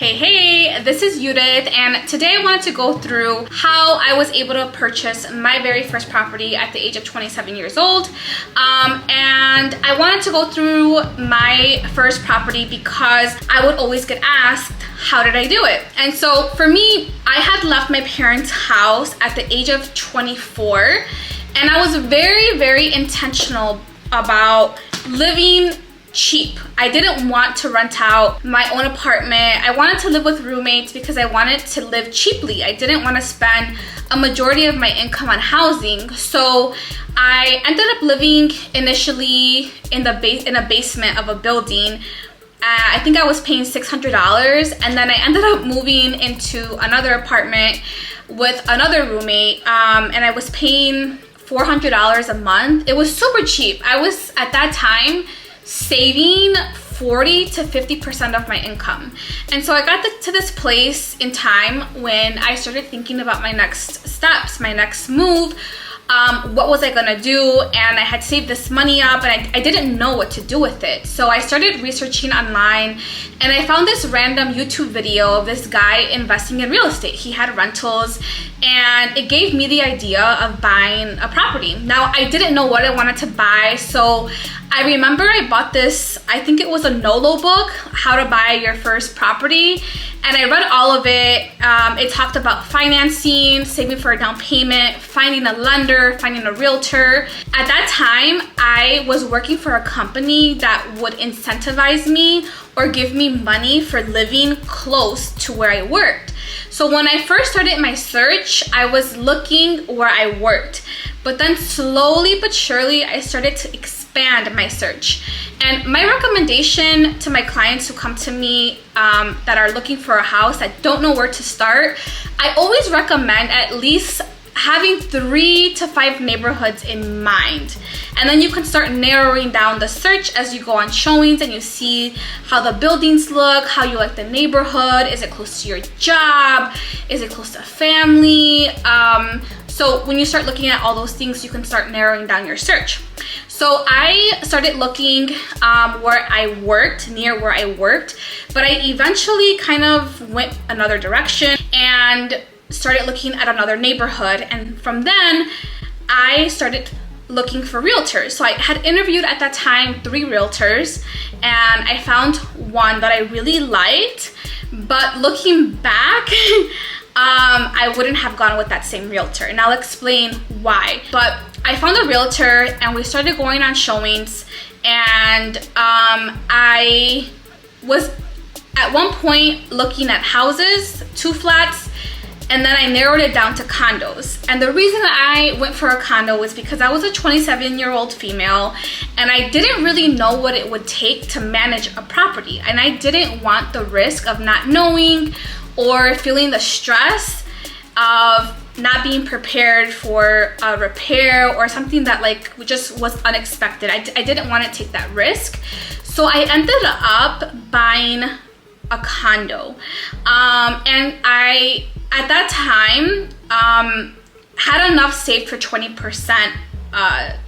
Hey, this is Judith, and today I wanted to go through how I was able to purchase my very first property at the age of 27 years old. And I wanted to go through my first property because I would always get asked, how did I do it? And so for me, I had left my parents' house at the age of 24, and I was very intentional about living cheap. I didn't want to rent out my own apartment. I wanted to live with roommates because I wanted to live cheaply. I didn't want to spend a majority of my income on housing. So I ended up living initially in a basement of a building. I think I was paying $600, and then I ended up moving into another apartment with another roommate, and I was paying $400 a month. It was super cheap. I was at that time saving 40 to 50% of my income. And so I got to this place in time when I started thinking about my next steps, my next move. What was I gonna do? And I had saved this money up, and I didn't know what to do with it. So I started researching online, and I found this random YouTube video of this guy investing in real estate. He had rentals, and it gave me the idea of buying a property. Now, I didn't know what I wanted to buy, so I remember I bought this, I think it was a NOLO book, How to Buy Your First Property, and I read all of it. It talked about financing, saving for a down payment, finding a lender, finding a realtor. At that time, I was working for a company that would incentivize me or give me money for living close to where I worked. So when I first started my search, I was looking where I worked. But then slowly but surely, I started to expand my search. And my recommendation to my clients who come to me that are looking for a house, that don't know where to start, I always recommend at least having 3 to 5 neighborhoods in mind. And then you can start narrowing down the search as you go on showings, and you see how the buildings look, how you like the neighborhood. Is it close to your job? Is it close to family? So when you start looking at all those things, you can start narrowing down your search. So I started looking where I worked, near where I worked, but I eventually kind of went another direction and started looking at another neighborhood. And from then, I started looking for realtors. So I had interviewed at that time 3 realtors, and I found one that I really liked, but looking back, I wouldn't have gone with that same realtor, and I'll explain why. But I found a realtor, and we started going on showings, and I was at one point looking at houses, 2 flats, and then I narrowed it down to condos. And the reason I went for a condo was because I was a 27-year-old female, and I didn't really know what it would take to manage a property. And I didn't want the risk of not knowing or feeling the stress of not being prepared for a repair or something that just was unexpected. I didn't want to take that risk. So I ended up buying a condo. And I, at that time, had enough saved for 20%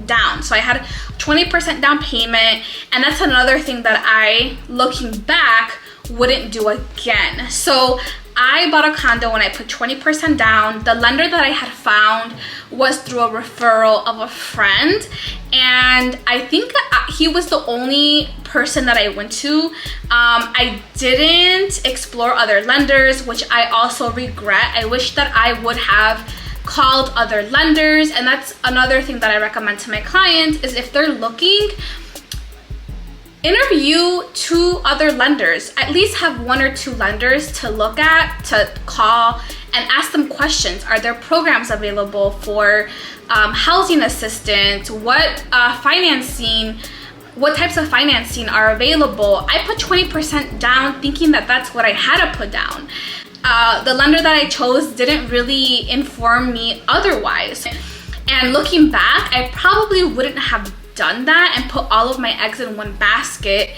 down. So I had 20% down payment, and that's another thing that I, looking back, wouldn't do again. So I bought a condo and I put 20% down. The lender that I had found was through a referral of a friend, and I think he was the only person that I went to. I didn't explore other lenders, which I also regret. I wish that I would have called other lenders, and that's another thing that I recommend to my clients, is if they're looking, interview 2 other lenders. At least have 1 or 2 lenders to look at, to call and ask them questions. Are there programs available for housing assistance? What types of financing are available? I put 20% down thinking that that's what I had to put down. The lender that I chose didn't really inform me otherwise. And looking back, I probably wouldn't have done that and put all of my eggs in one basket.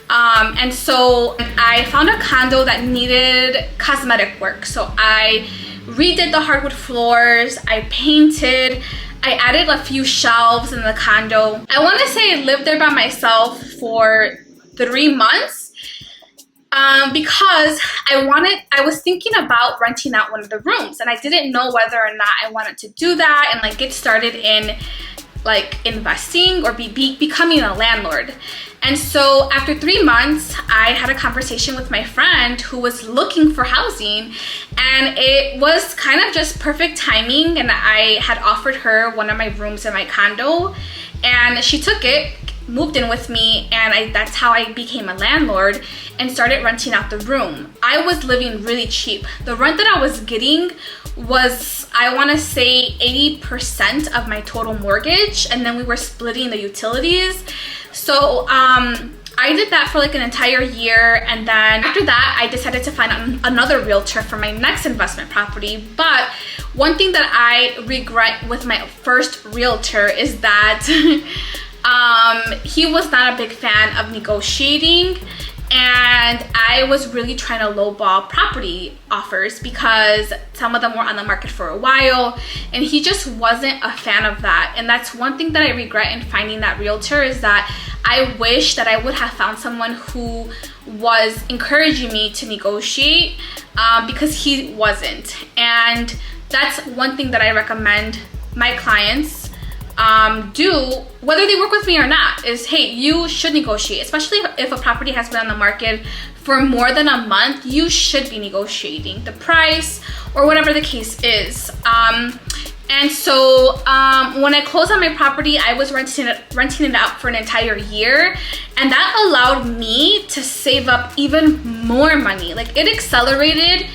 And so I found a condo that needed cosmetic work. So I redid the hardwood floors, I painted, I added a few shelves in the condo. I want to say I lived there by myself for 3 months. because I was thinking about renting out one of the rooms, and I didn't know whether or not I wanted to do that and like get started in like investing or becoming a landlord. And so after 3 months, I had a conversation with my friend who was looking for housing, and it was kind of just perfect timing. And I had offered her one of my rooms in my condo, and she took it, moved in with me, and that's how I became a landlord and started renting out the room. I was living really cheap. The rent that I was getting was, I want to say, 80% of my total mortgage, and then we were splitting the utilities. So I did that for like an entire year, and then after that I decided to find another realtor for my next investment property. But one thing that I regret with my first realtor is that he was not a big fan of negotiating, and I was really trying to lowball property offers because some of them were on the market for a while, and he just wasn't a fan of that. And that's one thing that I regret in finding that realtor, is that I wish that I would have found someone who was encouraging me to negotiate, because he wasn't. And that's one thing that I recommend my clients do, whether they work with me or not, is, hey, you should negotiate, especially if a property has been on the market for more than a month. You should be negotiating the price or whatever the case is. And so when I closed on my property, I was renting it out for an entire year, and that allowed me to save up even more money. Like, it accelerated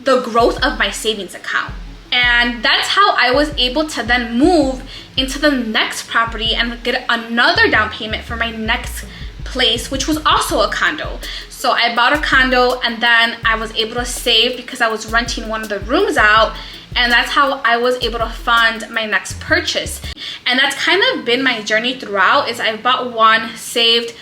the growth of my savings account. And that's how I was able to then move into the next property and get another down payment for my next place, which was also a condo. So I bought a condo, and then I was able to save because I was renting one of the rooms out, and that's how I was able to fund my next purchase. And that's kind of been my journey throughout, is I bought one, saved,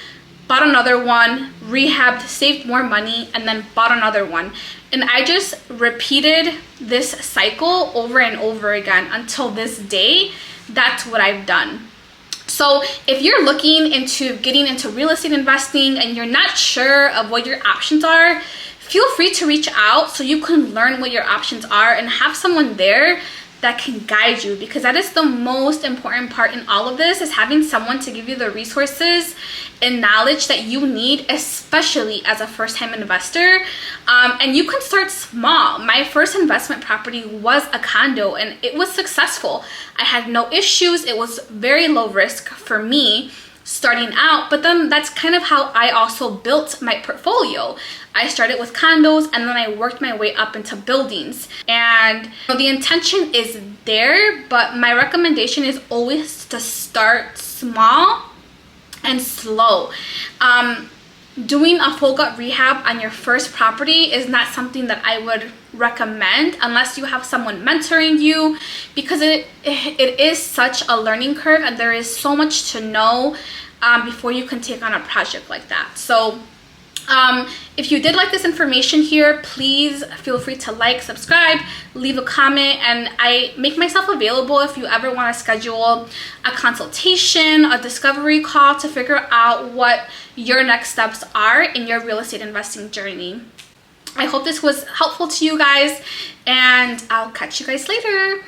bought another one, rehabbed, saved more money, and then bought another one. And I just repeated this cycle over and over again until this day. That's what I've done. So if you're looking into getting into real estate investing and you're not sure of what your options are, feel free to reach out so you can learn what your options are and have someone there that can guide you, because that is the most important part in all of this, is having someone to give you the resources and knowledge that you need, especially as a first-time investor. And you can start small. My first investment property was a condo, and it was successful. I had no issues. It was very low risk for me starting out, but then that's kind of how I also built my portfolio. I started with condos, and then I worked my way up into buildings. And the intention is there, but my recommendation is always to start small and slow. Doing a full gut rehab on your first property is not something that I would recommend unless you have someone mentoring you, because it is such a learning curve, and there is so much to know before you can take on a project like that. So if you did like this information here, please feel free to like, subscribe, leave a comment, and I make myself available if you ever want to schedule a consultation, a discovery call to figure out what your next steps are in your real estate investing journey. I hope this was helpful to you guys, and I'll catch you guys later.